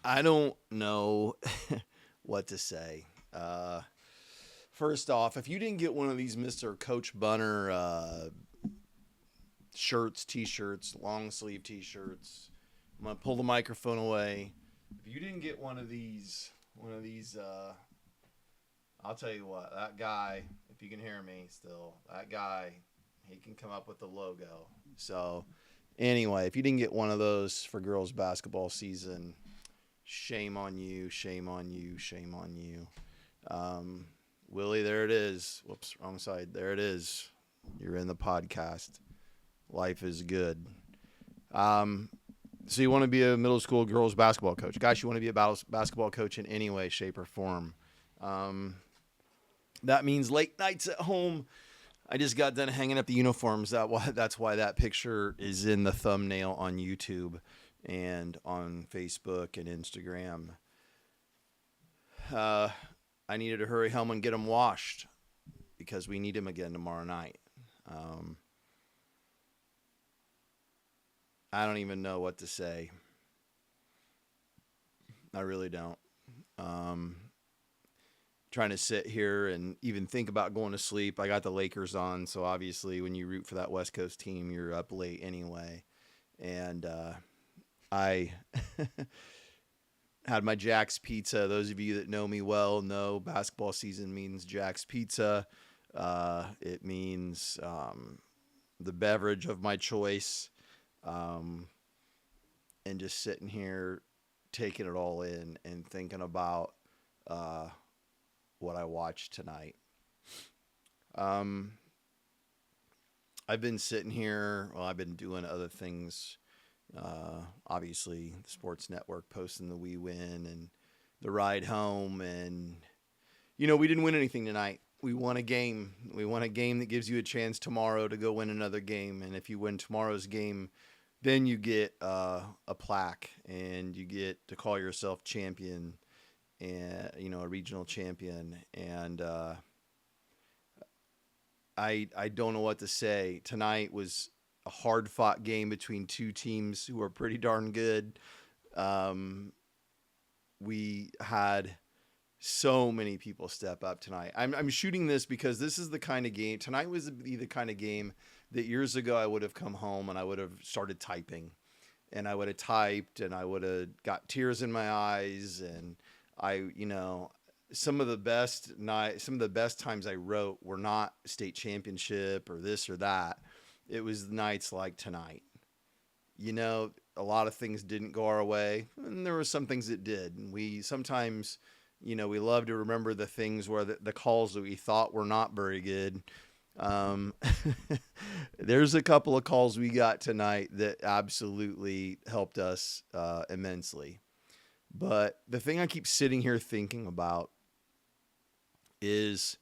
I don't know what to say. First off, if you didn't get one of these Mr. Coach Bunner shirts, t-shirts, long sleeve t-shirts, I'm gonna pull the microphone away. If you didn't get one of these, I'll tell you what. That guy, if you can hear me still, that guy, he can come up with the logo. So, anyway, if you didn't get one of those for girls basketball season, shame on you, shame on you, shame on you. Willie, there it is. Whoops, wrong side. There it is. You're in the podcast. Life is good. So you want to be a middle school girls basketball coach. Guys, you want to be a basketball coach in any way, shape, or form. That means late nights at home. I just got done hanging up the uniforms. That's why that picture is in the thumbnail on YouTube and on Facebook and Instagram. I needed to hurry home and get them washed because we need them again tomorrow night. I don't even know what to say. I really don't. Trying to sit here and even think about going to sleep. I got the Lakers on, so obviously when you root for that West Coast team, you're up late anyway. And I had my Jack's Pizza. Those of you that know me well know basketball season means Jack's Pizza. It means the beverage of my choice. And just sitting here taking it all in and thinking about what I watched tonight. I've been sitting here. Well, I've been doing other things. Obviously, the Sports Network posting the we win and the ride home. And, we didn't win anything tonight. We won a game. We won a game that gives you a chance tomorrow to go win another game. And if you win tomorrow's game, then you get a plaque and you get to call yourself champion and, a regional champion. And I don't know what to say. Tonight was a hard-fought game between two teams who are pretty darn good. We had so many people step up tonight. I'm shooting this because this is the kind of game. Tonight was the kind of game that years ago I would have come home and I would have started typing. And I would have typed and I would have got tears in my eyes. And some of the best times I wrote were not state championship or this or that. It was nights like tonight. A lot of things didn't go our way, and there were some things that did. And we sometimes, we love to remember the things where the calls that we thought were not very good. There's a couple of calls we got tonight that absolutely helped us immensely. But the thing I keep sitting here thinking about is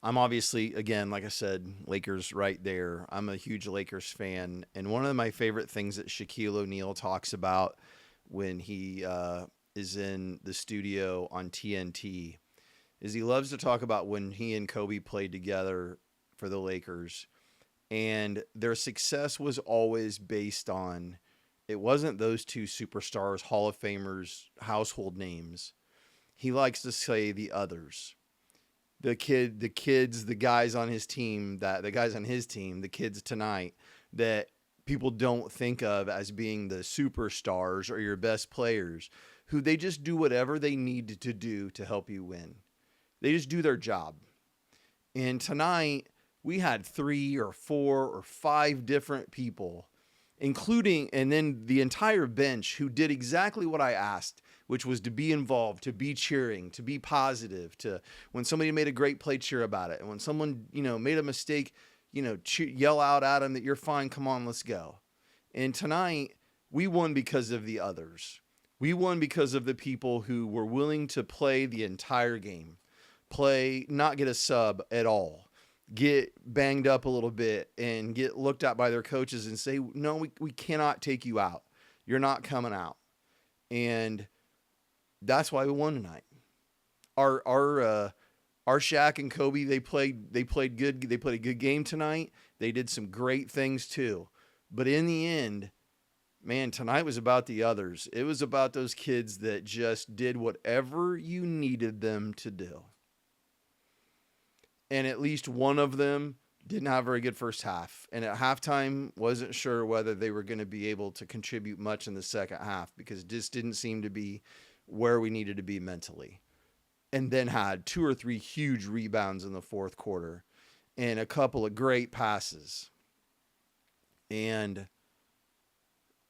I'm obviously, again, like I said, Lakers right there. I'm a huge Lakers fan. And one of my favorite things that Shaquille O'Neal talks about when he is in the studio on TNT is he loves to talk about when he and Kobe played together for the Lakers. And their success was always based on, it wasn't those two superstars, Hall of Famers, household names. He likes to say the others. The kids, the guys on his team, the kids tonight that people don't think of as being the superstars or your best players, who they just do whatever they need to do to help you win. They just do their job. And tonight we had 3 or 4 or 5 different people, including, and then the entire bench, who did exactly what I asked, which was to be involved, to be cheering, to be positive, to when somebody made a great play, cheer about it. And when someone, made a mistake, yell out at them that you're fine. Come on, let's go. And tonight we won because of the others. We won because of the people who were willing to play the entire game, not get a sub at all, get banged up a little bit and get looked at by their coaches and say, no, we cannot take you out. You're not coming out. And that's why we won tonight. Our Shaq and Kobe, they played good. They played a good game tonight. They did some great things too. But in the end, Man, tonight was about the others. It was about those kids that just did whatever you needed them to do. And at least one of them didn't have a very good first half. And at halftime, wasn't sure whether they were going to be able to contribute much in the second half because it just didn't seem to be where we needed to be mentally. And then had 2 or 3 huge rebounds in the fourth quarter and a couple of great passes. And,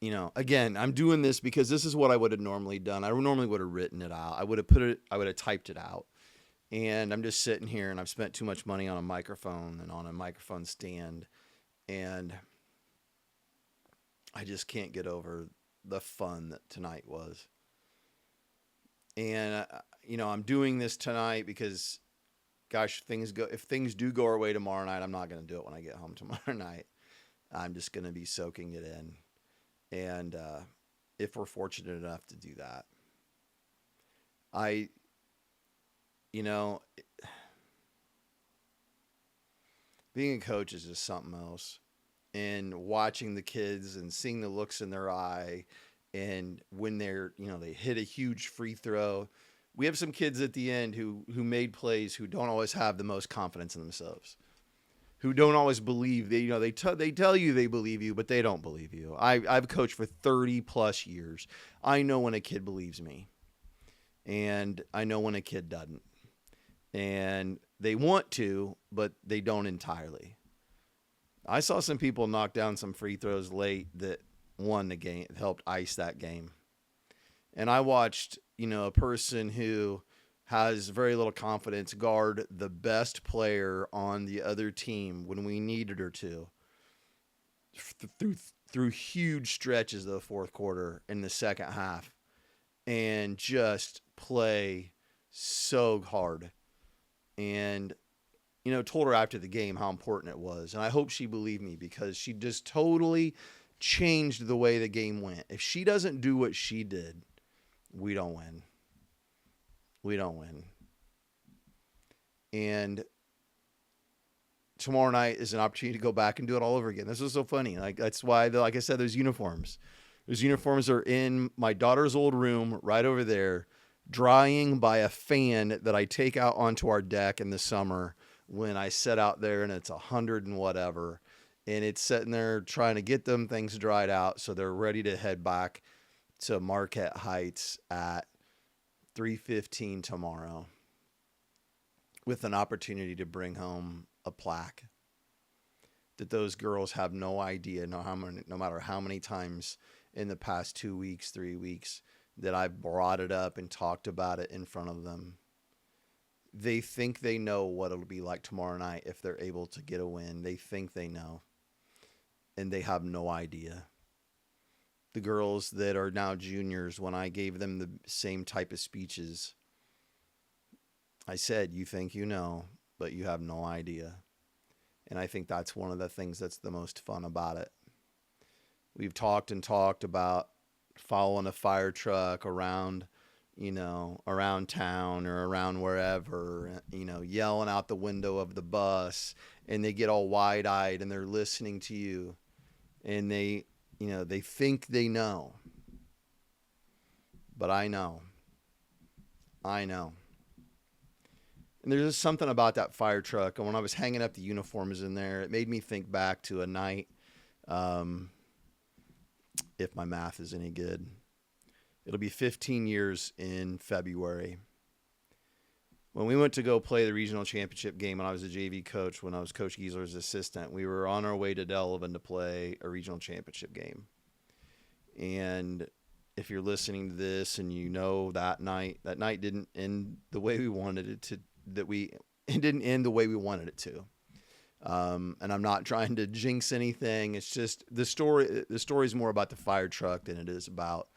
you know, again, I'm doing this because this is what I would have normally done. I normally would have written it out. I would have typed it out. And I'm just sitting here and I've spent too much money on a microphone and on a microphone stand. And I just can't get over the fun that tonight was. And, you know, I'm doing this tonight because, gosh, if things do go our way tomorrow night, I'm not going to do it when I get home tomorrow night. I'm just going to be soaking it in. And if we're fortunate enough to do that, being a coach is just something else. And watching the kids and seeing the looks in their eye, and when they hit a huge free throw, we have some kids at the end who made plays who don't always have the most confidence in themselves, who don't always believe. They tell you they believe you, but they don't believe you. I've coached for 30 plus years. I know when a kid believes me, and I know when a kid doesn't. And they want to, but they don't entirely. I saw some people knock down some free throws late that won the game, helped ice that game. And I watched, a person who has very little confidence guard the best player on the other team when we needed her to through huge stretches of the fourth quarter in the second half, and just play so hard. And, told her after the game how important it was. And I hope she believed me because she just totally changed the way the game went. If she doesn't do what she did, we don't win. We don't win. And tomorrow night is an opportunity to go back and do it all over again. This was so funny. That's why, like I said, those uniforms. Those uniforms are in my daughter's old room right over there, drying by a fan that I take out onto our deck in the summer when I sit out there and it's 100 and whatever. And it's sitting there trying to get them things dried out so they're ready to head back to Marquette Heights at 3:15 tomorrow with an opportunity to bring home a plaque that those girls have no idea, no matter how many times in the past 2 weeks, 3 weeks, that I've brought it up and talked about it in front of them. They think they know what it'll be like tomorrow night if they're able to get a win. They think they know, and they have no idea. The girls that are now juniors, when I gave them the same type of speeches, I said, you think you know, but you have no idea. And I think that's one of the things that's the most fun about it. We've talked about following a fire truck around, around town or around wherever, yelling out the window of the bus, and they get all wide-eyed and they're listening to you, and they think they know. But I know. And there's just something about that fire truck. And when I was hanging up the uniforms in there, it made me think back to a night, if my math is any good. It'll be 15 years in February. When we went to go play the regional championship game, when I was a JV coach, when I was Coach Giesler's assistant, we were on our way to Delavan to play a regional championship game. And if you're listening to this and that night didn't end the way we wanted it to, it didn't end the way we wanted it to. And I'm not trying to jinx anything. It's just the story is more about the fire truck than it is about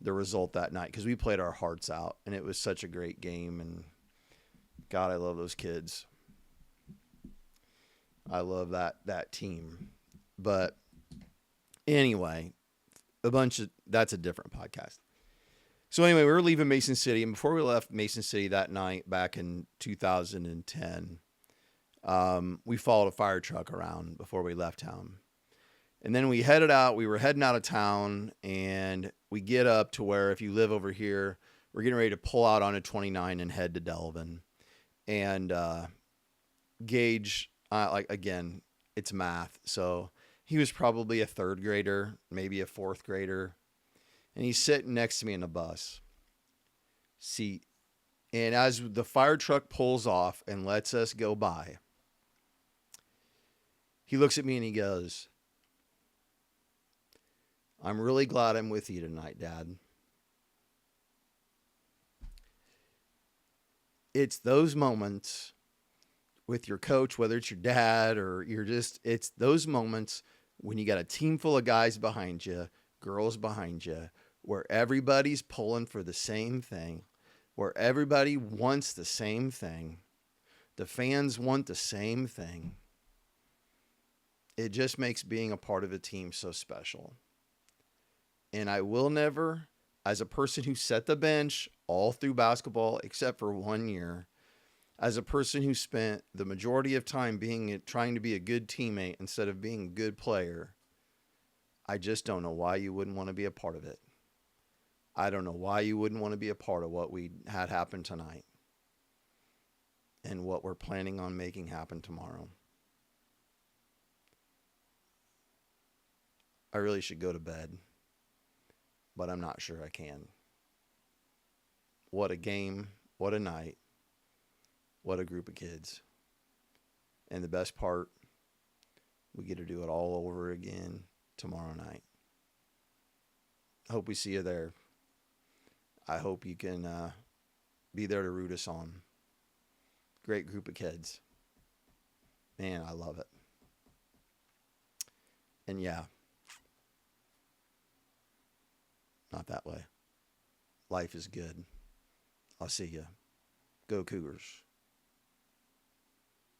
the result that night, because we played our hearts out and it was such a great game. And God, I love those kids. I love that team. But anyway, that's a different podcast. So anyway, we were leaving Mason City, and before we left Mason City that night back in 2010, we followed a fire truck around before we left town. And then we headed out. We were heading out of town, and we get up to where, if you live over here, we're getting ready to pull out onto 29 and head to Delavan. And Gage, like, again, it's math. So he was probably a third grader, maybe a fourth grader. And he's sitting next to me in the bus seat. And as the fire truck pulls off and lets us go by, he looks at me and he goes, "I'm really glad I'm with you tonight, Dad." It's those moments with your coach, whether it's your dad or it's those moments when you got a team full of guys behind you, girls behind you, where everybody's pulling for the same thing, where everybody wants the same thing. The fans want the same thing. It just makes being a part of a team so special. And I will never, as a person who set the bench all through basketball, except for 1 year, as a person who spent the majority of time trying to be a good teammate instead of being a good player, I just don't know why you wouldn't want to be a part of it. I don't know why you wouldn't want to be a part of what we had happen tonight and what we're planning on making happen tomorrow. I really should go to bed, but I'm not sure I can. What a game, what a night, what a group of kids. And the best part, we get to do it all over again tomorrow night. Hope we see you there. I hope you can be there to root us on. Great group of kids. Man, I love it. And yeah, not that way. Life is good. I'll see you. Go Cougars.